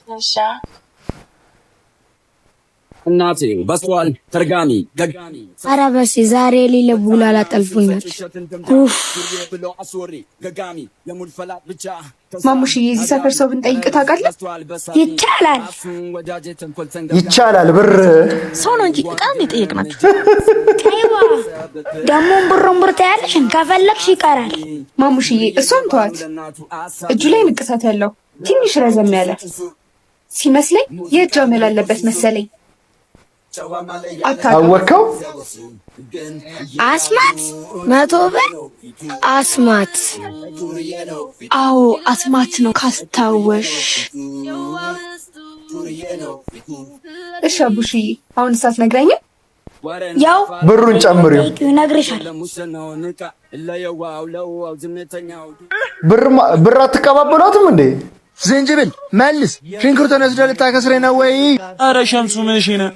እሺ እናቴ በስቷል ተርጋሚ ገጋሚ ኧረ በስ ዛሬ ሌለ ቡላላ ጠልፉኛል። ማሙሽዬ የዚህ ሰፈር ሰው ብንጠይቅ ታውቃለህ? ይቻላል ይቻላል ብር ሰው ነው እንጂ በጣም የጠየቅናችሁ። አይዋ ደሞን ብር ታያለሽ ከፈለግሽ ይቀራል። ማሙሽዬ እሷን ተዋት። እጁ ላይ ንቅሳት ያለው ትንሽ ረዘም ያለ ሲመስለኝ የእጅ አመል አለበት መሰለኝ። አወቀው አስማት 100 ብር አስማት። አዎ አስማት ነው ካስታወሽ። እሺ አቡሽዬ አሁን እሳት ነግረኝ። ያው ብሩን ጨምሪው ይነግርሻል። ብር አትቀባበሏትም እንዴ? ዝንጅብል መልስ ሽንኩርቱን ወስደህ ልታከስረኝ ነው ወይ? ኧረ ሸምሱ ምን ነው?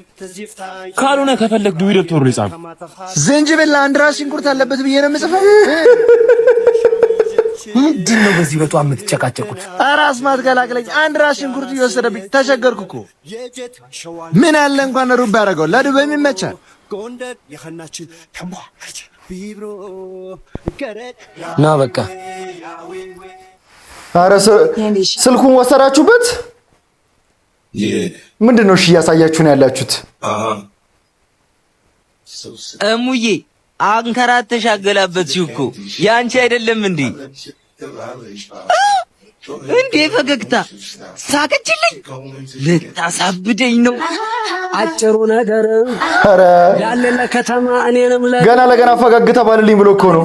ካልሆነ ከፈለክ ዱይ ዶክተር ልጻፍ። ዝንጅብል አንድ ራስ ሽንኩርት አለበት ብዬ ነው የምጽፈው። ምንድን ነው በዚህ በጧት የምትጨቃጨቁት? ኧረ አስማት ገላግለኝ። አንድ ራስ ሽንኩርት እየወሰደብኝ ተቸገርኩ እኮ። ምን አለ እንኳን ሩብ ያደረገው ለዱቤም ይመቻል። ና በቃ ኧረ ስልኩን ወሰዳችሁበት? ምንድን ነው እሺ እያሳያችሁ ነው ያላችሁት? እሙዬ አንከራተሽ አገላበጥሽው እኮ ያንቺ አይደለም እንዴ? እንዴ ፈገግታ ሳቀችልኝ። ልታሳብደኝ ነው አጭሩ ነገር። ኧረ ያለ ለከተማ እኔንም ገና ለገና ፈገግ ተባልልኝ ብሎ እኮ ነው።